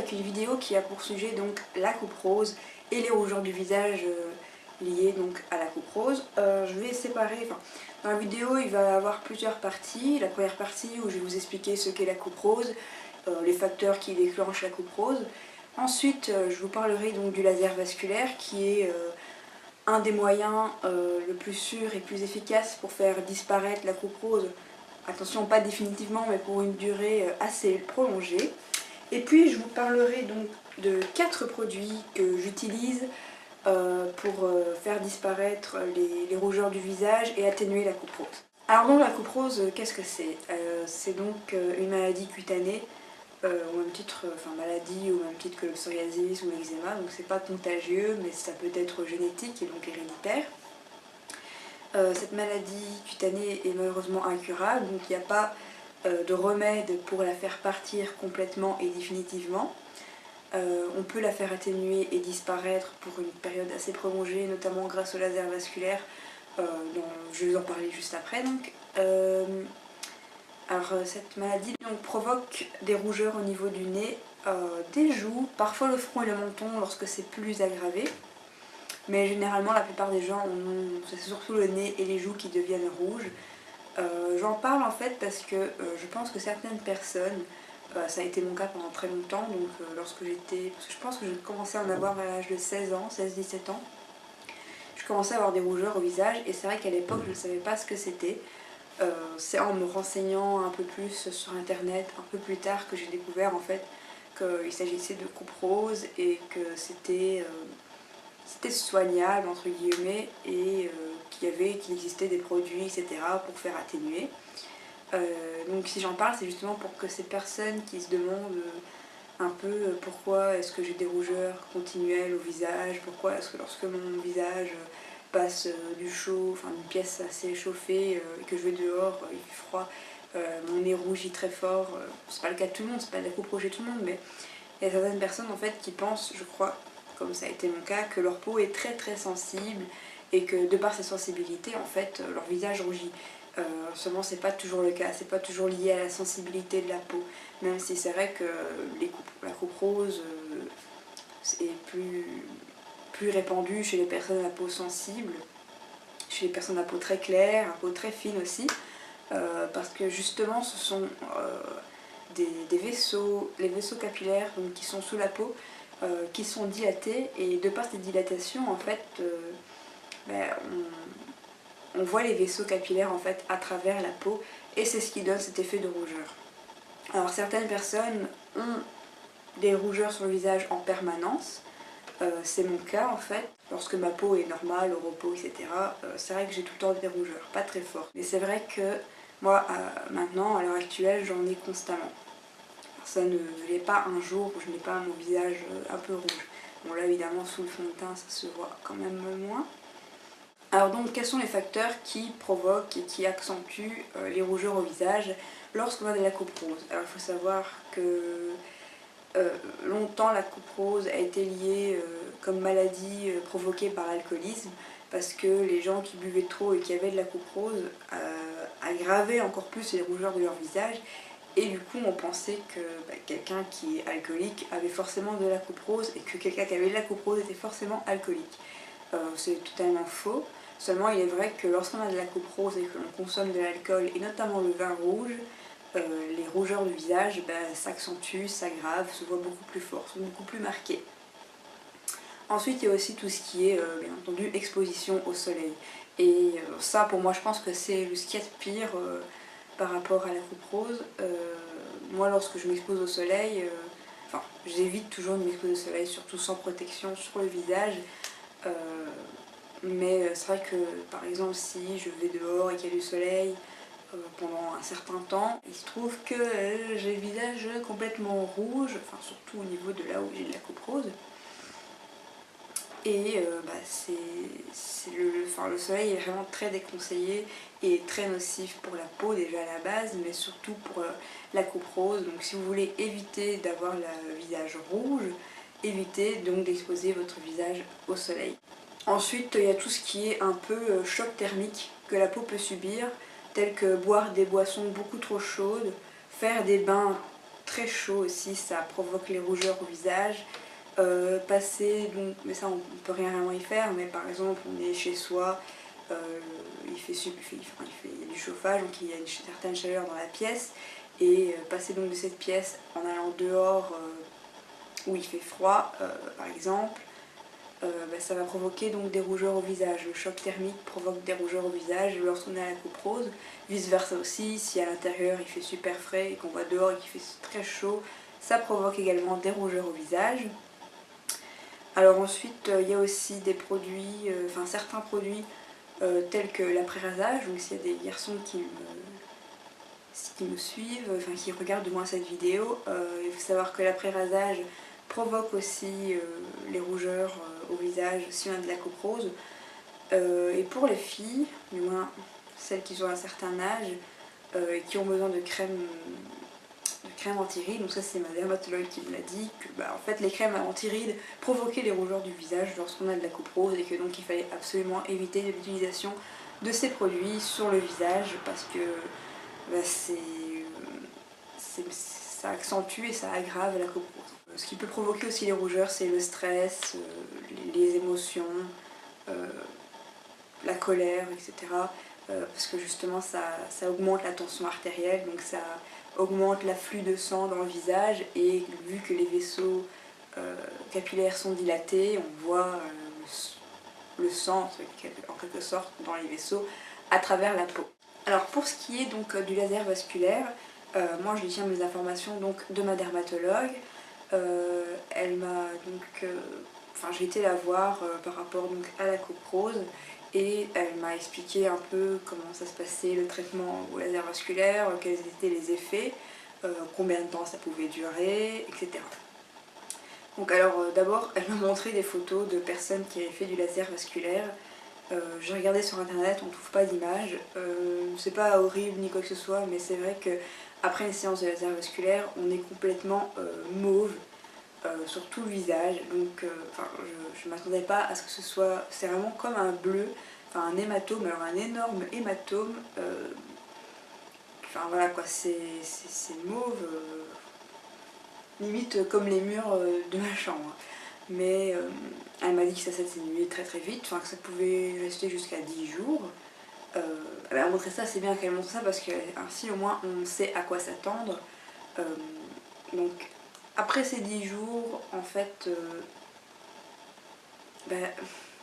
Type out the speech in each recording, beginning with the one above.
avec une vidéo qui a pour sujet donc la coupe rose et les rougeurs du visage liées donc à la coupe rose. Je vais séparer, dans la vidéo il va y avoir plusieurs parties. La première partie où je vais vous expliquer ce qu'est la coupe rose, les facteurs qui déclenchent la coupe rose. Ensuite je vous parlerai donc du laser vasculaire qui est un des moyens le plus sûr et plus efficace pour faire disparaître la coupe rose. Attention, pas définitivement, mais pour une durée assez prolongée. Et puis je vous parlerai donc de 4 produits que j'utilise pour faire disparaître les rougeurs du visage et atténuer la coupe rose. Alors donc la coupe rose, qu'est-ce que c'est? C'est donc une maladie cutanée, au même titre, maladie au même titre que le psoriasis ou l'eczéma, donc c'est pas contagieux mais ça peut être génétique et donc héréditaire. Cette maladie cutanée est malheureusement incurable, donc il n'y a pas de remède pour la faire partir complètement et définitivement. On peut la faire atténuer et disparaître pour une période assez prolongée, notamment grâce au laser vasculaire, dont je vais vous en parler juste après. Donc. Alors cette maladie donc, provoque des rougeurs au niveau du nez, des joues, parfois le front et le menton lorsque c'est plus aggravé. Mais généralement la plupart des gens c'est surtout le nez et les joues qui deviennent rouges. J'en parle en fait parce que je pense que certaines personnes, ça a été mon cas pendant très longtemps, donc lorsque j'étais, parce que je pense que j'ai commencé à en avoir à l'âge de 16 ans, 16-17 ans, je commençais à avoir des rougeurs au visage et c'est vrai qu'à l'époque je ne savais pas ce que c'était. C'est en me renseignant un peu plus sur internet, un peu plus tard, que j'ai découvert en fait qu'il s'agissait de coupe rose et que c'était soignable entre guillemets et qu'il existait des produits etc. pour faire atténuer. Donc si j'en parle c'est justement pour que ces personnes qui se demandent un peu pourquoi est-ce que j'ai des rougeurs continuelles au visage, pourquoi est-ce que lorsque mon visage passe du chaud, d'une pièce assez chauffée et que je vais dehors, il fait froid, mon nez rougit très fort. C'est pas le cas de tout le monde, c'est pas de la coupe rouge de tout le monde, mais il y a certaines personnes en fait qui pensent, je crois, comme ça a été mon cas, que leur peau est très très sensible et que de par sa sensibilité en fait leur visage rougit. Seulement c'est pas toujours le cas, c'est pas toujours lié à la sensibilité de la peau, même si c'est vrai que la coupe rose est plus répandue chez les personnes à la peau sensible, chez les personnes à peau très claire, à peau très fine aussi, parce que justement ce sont des vaisseaux, les vaisseaux capillaires donc, qui sont sous la peau, qui sont dilatés et de par cette dilatation en fait on voit les vaisseaux capillaires en fait à travers la peau et c'est ce qui donne cet effet de rougeur. Alors certaines personnes ont des rougeurs sur le visage en permanence, c'est mon cas en fait. Lorsque ma peau est normale, au repos, etc. C'est vrai que j'ai tout le temps des rougeurs, pas très fortes. Mais c'est vrai que moi maintenant, à l'heure actuelle, j'en ai constamment. Ça ne l'est pas un jour où je n'ai pas mon visage un peu rouge. Bon là évidemment sous le fond de teint ça se voit quand même moins. Alors donc quels sont les facteurs qui provoquent et qui accentuent les rougeurs au visage lorsqu'on a de la coupe rose? Alors il faut savoir que longtemps la coupe rose a été liée comme maladie provoquée par l'alcoolisme parce que les gens qui buvaient trop et qui avaient de la coupe rose aggravaient encore plus les rougeurs de leur visage. Et du coup on pensait que quelqu'un qui est alcoolique avait forcément de la coupe rose et que quelqu'un qui avait de la coupe rose était forcément alcoolique. C'est totalement faux. Seulement il est vrai que lorsqu'on a de la coupe rose et que l'on consomme de l'alcool et notamment le vin rouge, les rougeurs du visage s'accentuent, s'aggravent, se voient beaucoup plus fort, sont beaucoup plus marquées. Ensuite il y a aussi tout ce qui est bien entendu exposition au soleil. Et ça pour moi je pense que c'est ce qu'il y a de pire par rapport à la coupe rose. Moi lorsque je m'expose au soleil, j'évite toujours de m'exposer au soleil, surtout sans protection sur le visage. Mais c'est vrai que par exemple si je vais dehors et qu'il y a du soleil pendant un certain temps, il se trouve que j'ai le visage complètement rouge, surtout au niveau de là où j'ai de la coupe rose. Et le soleil est vraiment très déconseillé et très nocif pour la peau déjà à la base, mais surtout pour la coupe rose. Donc si vous voulez éviter d'avoir le visage rouge, évitez donc d'exposer votre visage au soleil. Ensuite il y a tout ce qui est un peu choc thermique que la peau peut subir, tels que boire des boissons beaucoup trop chaudes, faire des bains très chaud aussi, ça provoque les rougeurs au visage. Passer, donc, mais ça on peut rien vraiment y faire, mais par exemple on est chez soi, il y a du chauffage, donc il y a une certaine chaleur dans la pièce, et passer donc de cette pièce en allant dehors où il fait froid par exemple, ça va provoquer donc des rougeurs au visage. Le choc thermique provoque des rougeurs au visage lorsqu'on est à la coupe rose. Vice versa aussi, si à l'intérieur il fait super frais et qu'on va dehors et qu'il fait très chaud, ça provoque également des rougeurs au visage. Alors ensuite il y a aussi des produits, certains produits tels que l'après-rasage. Donc s'il y a des garçons qui me suivent, qui regardent du moins cette vidéo, il faut savoir que l'après-rasage provoque aussi les rougeurs au visage si on a de la coupe rose. Et pour les filles, du moins celles qui ont un certain âge et qui ont besoin de crème anti-rides, donc ça c'est ma dermatologue qui me l'a dit, que en fait les crèmes anti-rides provoquaient les rougeurs du visage lorsqu'on a de la coupe rose et que donc il fallait absolument éviter l'utilisation de ces produits sur le visage parce que ça accentue et ça aggrave la coupe rose. Ce qui peut provoquer aussi les rougeurs, c'est le stress, les émotions, la colère, etc. Parce que justement ça augmente la tension artérielle, donc ça augmente l'afflux de sang dans le visage, et vu que les vaisseaux capillaires sont dilatés, on voit le sang en quelque sorte dans les vaisseaux à travers la peau. Alors pour ce qui est donc du laser vasculaire, moi je tiens mes informations donc de ma dermatologue. Elle m'a donc, j'ai été la voir par rapport donc à la coupe rose, et elle m'a expliqué un peu comment ça se passait le traitement au laser vasculaire, quels étaient les effets, combien de temps ça pouvait durer, etc. Donc alors d'abord elle m'a montré des photos de personnes qui avaient fait du laser vasculaire. J'ai regardé sur internet, on ne trouve pas d'image, c'est pas horrible ni quoi que ce soit, mais c'est vrai que après une séance de laser vasculaire, on est complètement mauve sur tout le visage, donc je m'attendais pas à ce que ce soit, c'est vraiment comme un bleu, un hématome, alors un énorme hématome, voilà quoi, c'est mauve, limite comme les murs de ma chambre. Mais elle m'a dit que ça s'atténuait très très vite, que ça pouvait rester jusqu'à 10 jours. Elle m'a montré ça, c'est bien qu'elle montre ça parce que ainsi au moins on sait à quoi s'attendre. Donc après ces 10 jours, en fait,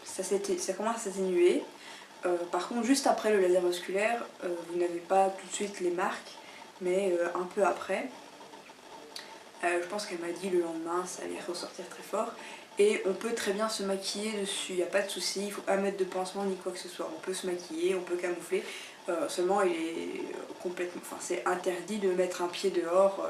ça commence à s'atténuer. Par contre, juste après le laser vasculaire, vous n'avez pas tout de suite les marques, mais un peu après. Je pense qu'elle m'a dit le lendemain, ça allait ressortir très fort. Et on peut très bien se maquiller dessus, il n'y a pas de souci, il ne faut pas mettre de pansement ni quoi que ce soit. On peut se maquiller, on peut camoufler. Seulement, il est complètement, c'est interdit de mettre un pied dehors,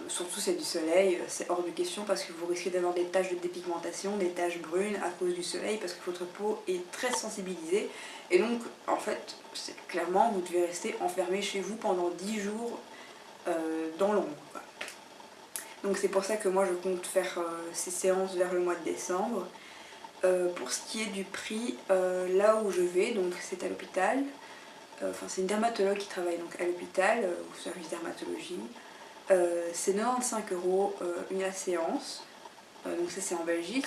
surtout c'est du soleil, c'est hors de question parce que vous risquez d'avoir des taches de dépigmentation, des taches brunes à cause du soleil parce que votre peau est très sensibilisée. Et donc, en fait, clairement, vous devez rester enfermé chez vous pendant 10 jours dans l'ombre. Donc c'est pour ça que moi je compte faire ces séances vers le mois de décembre. Pour ce qui est du prix, là où je vais, donc c'est à l'hôpital, c'est une dermatologue qui travaille donc à l'hôpital, au service dermatologie. C'est 95 € la séance, donc ça c'est en Belgique,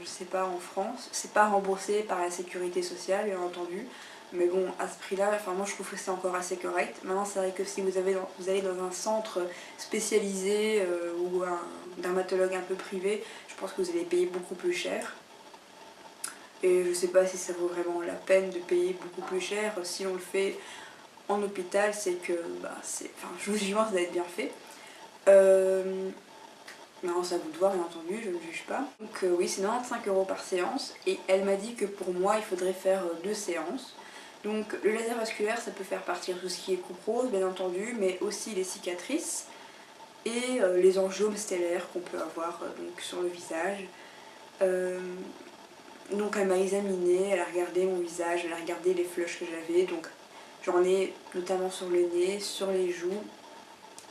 je sais pas en France, c'est pas remboursé par la sécurité sociale bien entendu. Mais bon, à ce prix-là, moi je trouve que c'est encore assez correct. Maintenant, c'est vrai que si vous allez dans un centre spécialisé ou un dermatologue un peu privé, je pense que vous allez payer beaucoup plus cher. Et je sais pas si ça vaut vraiment la peine de payer beaucoup plus cher. Si on le fait en hôpital, c'est que, je vous jure, ça va être bien fait. Non, ça vous de voir, bien entendu, je ne juge pas. Donc oui, c'est 95 € par séance. Et elle m'a dit que pour moi, il faudrait faire 2 séances. Donc le laser vasculaire, ça peut faire partir tout ce qui est coupe rose, bien entendu, mais aussi les cicatrices et les angiomes stellaires qu'on peut avoir donc, sur le visage. Donc elle m'a examinée, elle a regardé mon visage, elle a regardé les flushs que j'avais. Donc j'en ai notamment sur le nez, sur les joues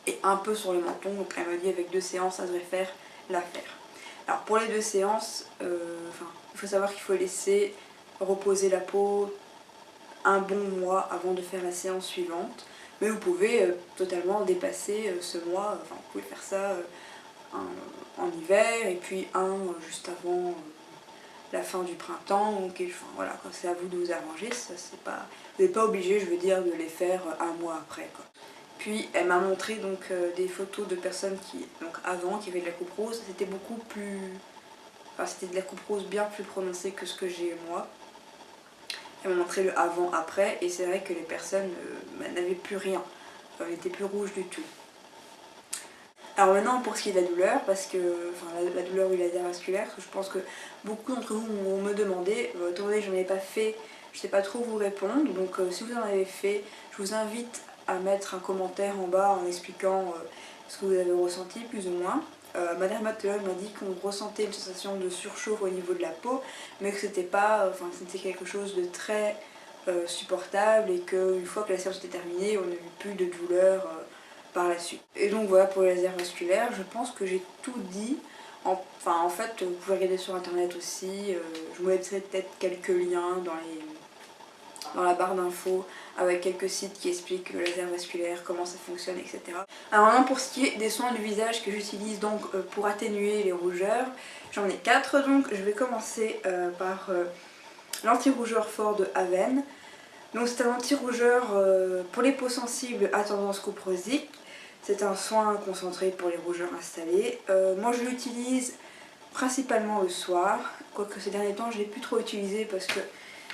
et un peu sur le menton. Donc elle m'a dit avec 2 séances, ça devrait faire l'affaire. Alors pour les 2 séances, il faut savoir qu'il faut laisser reposer la peau un bon mois avant de faire la séance suivante. mais vous pouvez totalement dépasser ce mois, enfin vous pouvez faire ça en hiver et puis un juste avant la fin du printemps, donc enfin, voilà, c'est à vous de vous arranger, ça c'est pas, vous n'êtes pas obligé, je veux dire, de les faire un mois après quoi. Puis elle m'a montré donc des photos de personnes qui, donc avant, qui avaient de la coupe rose, c'était beaucoup plus, enfin c'était de la coupe rose bien plus prononcée que ce que j'ai moi. Elle m'a montré le avant-après et c'est vrai que les personnes n'avaient plus rien, n'étaient plus rouges du tout. Alors maintenant pour ce qui est de la douleur, parce que enfin, la douleur du laser vasculaire, je pense que beaucoup d'entre vous vont me demander, étant donné que j'en ai pas fait, je sais pas trop vous répondre, donc si vous en avez fait, je vous invite à mettre un commentaire en bas en expliquant ce que vous avez ressenti plus ou moins. Ma dermatologue m'a dit qu'on ressentait une sensation de surchauffe au niveau de la peau, mais que c'était pas, enfin c'était quelque chose de très supportable et qu'une fois que la séance était terminée, on n'avait plus de douleur par la suite. Et donc voilà pour les laser vasculaires, je pense que j'ai tout dit. Enfin en fait vous pouvez regarder sur internet aussi, je vous mettrai peut-être quelques liens dans la barre d'infos avec quelques sites qui expliquent le laser vasculaire, comment ça fonctionne, etc. Alors maintenant pour ce qui est des soins du visage que j'utilise donc pour atténuer les rougeurs, j'en ai 4 donc je vais commencer par l'anti-rougeur fort de Aven. Donc c'est un anti-rougeur pour les peaux sensibles à tendance cuprosique. C'est un soin concentré pour les rougeurs installées. Moi je l'utilise principalement le soir, quoique ces derniers temps je ne l'ai plus trop utilisé parce que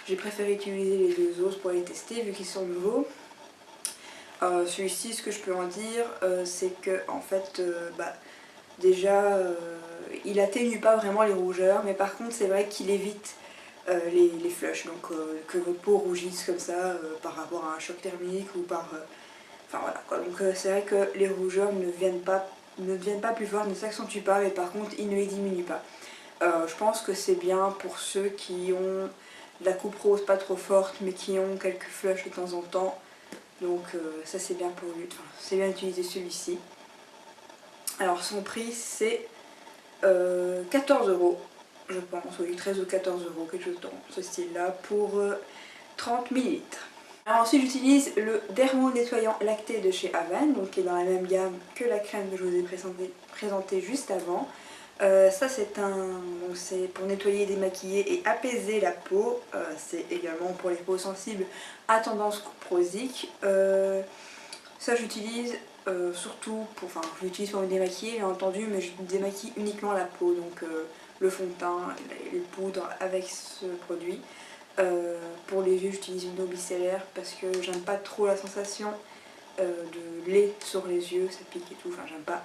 j'ai préféré utiliser les deux autres pour les tester vu qu'ils sont nouveaux. Celui-ci, ce que je peux en dire, c'est que en fait, déjà, il atténue pas vraiment les rougeurs, mais par contre c'est vrai qu'il évite les flushs, donc que votre peau rougisse comme ça par rapport à un choc thermique ou par... enfin voilà quoi, donc c'est vrai que les rougeurs ne deviennent pas plus fortes, ne s'accentuent pas, mais par contre ils ne les diminuent pas. Je pense que c'est bien pour ceux qui ont de la coupe rose pas trop forte mais qui ont quelques flushs de temps en temps, donc ça c'est bien pour lui, enfin, c'est bien d'utiliser celui-ci. Alors son prix c'est 14 €, je pense, oui 13 ou 14 €, quelque chose dans ce style là, pour 30 ml. Alors ensuite j'utilise le Dermo nettoyant lacté de chez Aven, donc qui est dans la même gamme que la crème que je vous ai présentée juste avant. Ça c'est pour nettoyer, démaquiller et apaiser la peau. C'est également pour les peaux sensibles à tendance cuprosique. Ça j'utilise surtout pour, enfin je l'utilise pour me démaquiller bien entendu, mais je démaquille uniquement la peau, donc le fond de teint, les poudres avec ce produit. Pour les yeux j'utilise une eau bicellaire parce que j'aime pas trop la sensation de lait sur les yeux, ça pique et tout, enfin j'aime pas.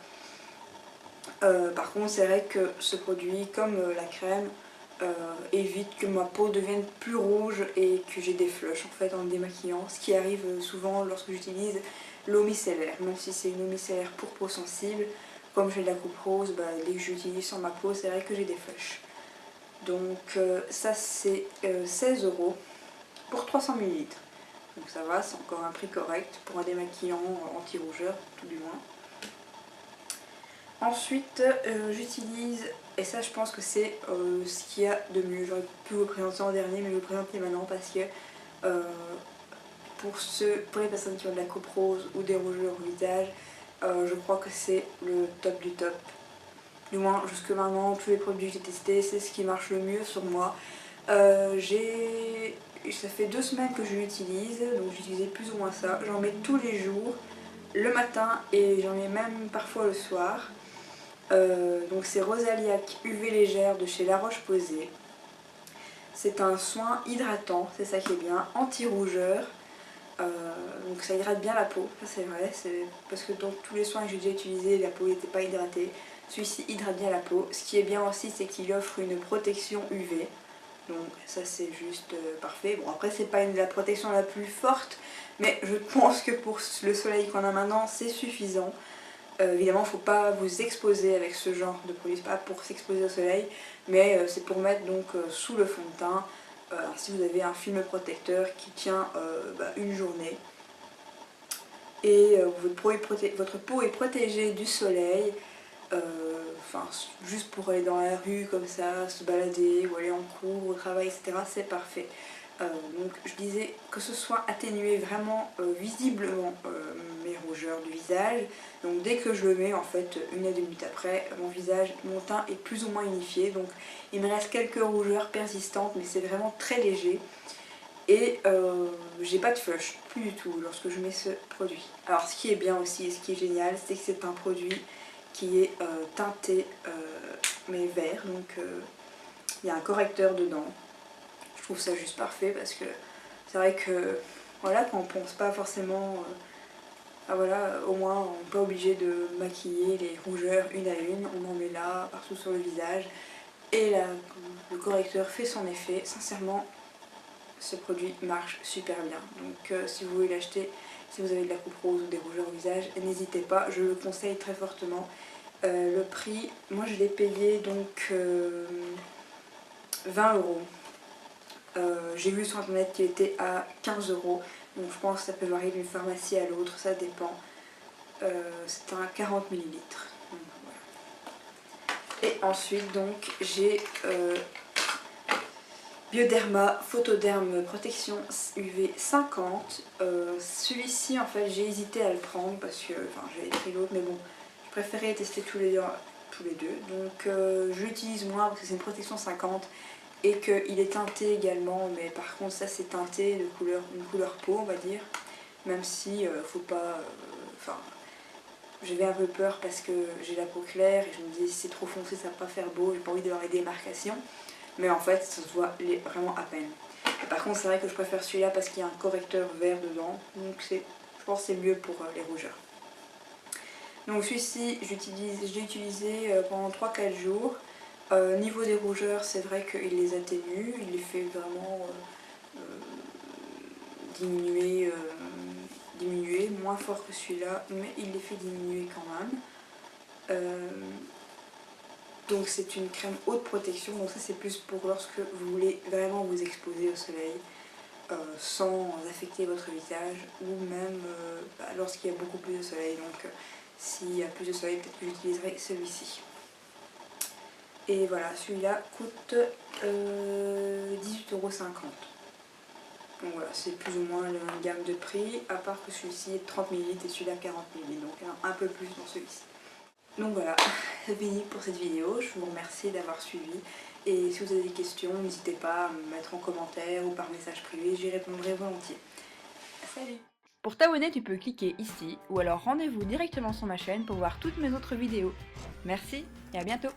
Par contre c'est vrai que ce produit comme la crème évite que ma peau devienne plus rouge et que j'ai des flushs en fait en me démaquillant, ce qui arrive souvent lorsque j'utilise l'eau micellaire, même si c'est une eau micellaire pour peau sensible. Comme j'ai de la coupe rose, dès que j'utilise sur ma peau c'est vrai que j'ai des flushs. Donc ça c'est 16 € pour 300 ml. Donc ça va, c'est encore un prix correct pour un démaquillant anti-rougeur tout du moins. Ensuite j'utilise, et ça je pense que c'est ce qu'il y a de mieux, j'aurais pu vous présenter en dernier mais je vais vous présenter maintenant parce que pour les personnes qui ont de la coupe rose ou des rougeurs au visage, je crois que c'est le top du top. Du moins jusque maintenant tous les produits que j'ai testés c'est ce qui marche le mieux sur moi. Ça fait 2 semaines que je l'utilise, donc j'utilisais plus ou moins ça. J'en mets tous les jours, le matin et j'en mets même parfois le soir. Donc c'est Rosaliac UV légère de chez La Roche-Posay. C'est un soin hydratant, c'est ça qui est bien, anti-rougeur. Donc ça hydrate bien la peau, ça c'est vrai, parce que dans tous les soins que j'ai déjà utilisés, la peau n'était pas hydratée. Celui-ci hydrate bien la peau. Ce qui est bien aussi, c'est qu'il offre une protection UV. Donc ça c'est juste parfait. Bon après c'est pas la protection la plus forte, mais je pense que pour le soleil qu'on a maintenant c'est suffisant. Évidemment il ne faut pas vous exposer avec ce genre de produit, c'est pas pour s'exposer au soleil, mais c'est pour mettre donc sous le fond de teint, si vous avez un film protecteur qui tient une journée. Et votre peau est protégée du soleil. Enfin, juste pour aller dans la rue comme ça, se balader ou aller en cours, au travail, etc. c'est parfait. Donc je disais que ce soit atténué vraiment visiblement mes rougeurs du visage. Donc dès que je le mets, en fait 1 à 2 minutes après, mon teint est plus ou moins unifié. Donc il me reste quelques rougeurs persistantes, mais c'est vraiment très léger. Et j'ai pas de flush, plus du tout, lorsque je mets ce produit. Alors ce qui est bien aussi et ce qui est génial, c'est que c'est un produit qui est teinté mais vert. Donc il y a un correcteur dedans. Je trouve ça juste parfait parce que c'est vrai que voilà, quand on pense pas forcément voilà, au moins on n'est pas obligé de maquiller les rougeurs une à une, on en met là partout sur le visage et là, le correcteur fait son effet. Sincèrement, ce produit marche super bien. Donc si vous voulez l'acheter, si vous avez de la coupe rose ou des rougeurs au visage, n'hésitez pas, je le conseille très fortement. Le prix, moi je l'ai payé donc 20 €. J'ai vu sur internet qu'il était à 15 €, donc je pense que ça peut varier d'une pharmacie à l'autre, ça dépend. C'est un 40 ml. Donc, voilà. Et ensuite donc j'ai Bioderma Photoderm Protection UV 50. Celui-ci en fait j'ai hésité à le prendre parce que j'avais pris l'autre, mais bon, je préférais tester tous les deux. Donc je l'utilise moins parce que c'est une protection 50 et qu'il est teinté également, mais par contre ça c'est teinté de une couleur peau, on va dire, même si faut pas... j'avais un peu peur parce que j'ai la peau claire et je me disais si c'est trop foncé ça va pas faire beau, j'ai pas envie d'avoir des démarcations, mais en fait ça se voit vraiment à peine. Et par contre c'est vrai que je préfère celui-là parce qu'il y a un correcteur vert dedans, donc je pense que c'est mieux pour les rougeurs. Donc celui-ci je l'ai utilisé pendant 3-4 jours. Niveau des rougeurs, c'est vrai qu'il les atténue, il les fait vraiment diminuer, moins fort que celui-là, mais il les fait diminuer quand même. Donc c'est une crème haute protection, donc ça c'est plus pour lorsque vous voulez vraiment vous exposer au soleil sans affecter votre visage, ou même lorsqu'il y a beaucoup plus de soleil. Donc s'il y a plus de soleil, peut-être que j'utiliserai celui-ci. Et voilà, celui-là coûte 18,50 €. Donc voilà, c'est plus ou moins la même gamme de prix, à part que celui-ci est 30 ml et celui-là 40 ml, donc un peu plus dans celui-ci. Donc voilà, c'est fini pour cette vidéo, je vous remercie d'avoir suivi. Et si vous avez des questions, n'hésitez pas à me mettre en commentaire ou par message privé, j'y répondrai volontiers. Salut! Pour t'abonner, tu peux cliquer ici ou alors rendez-vous directement sur ma chaîne pour voir toutes mes autres vidéos. Merci et à bientôt!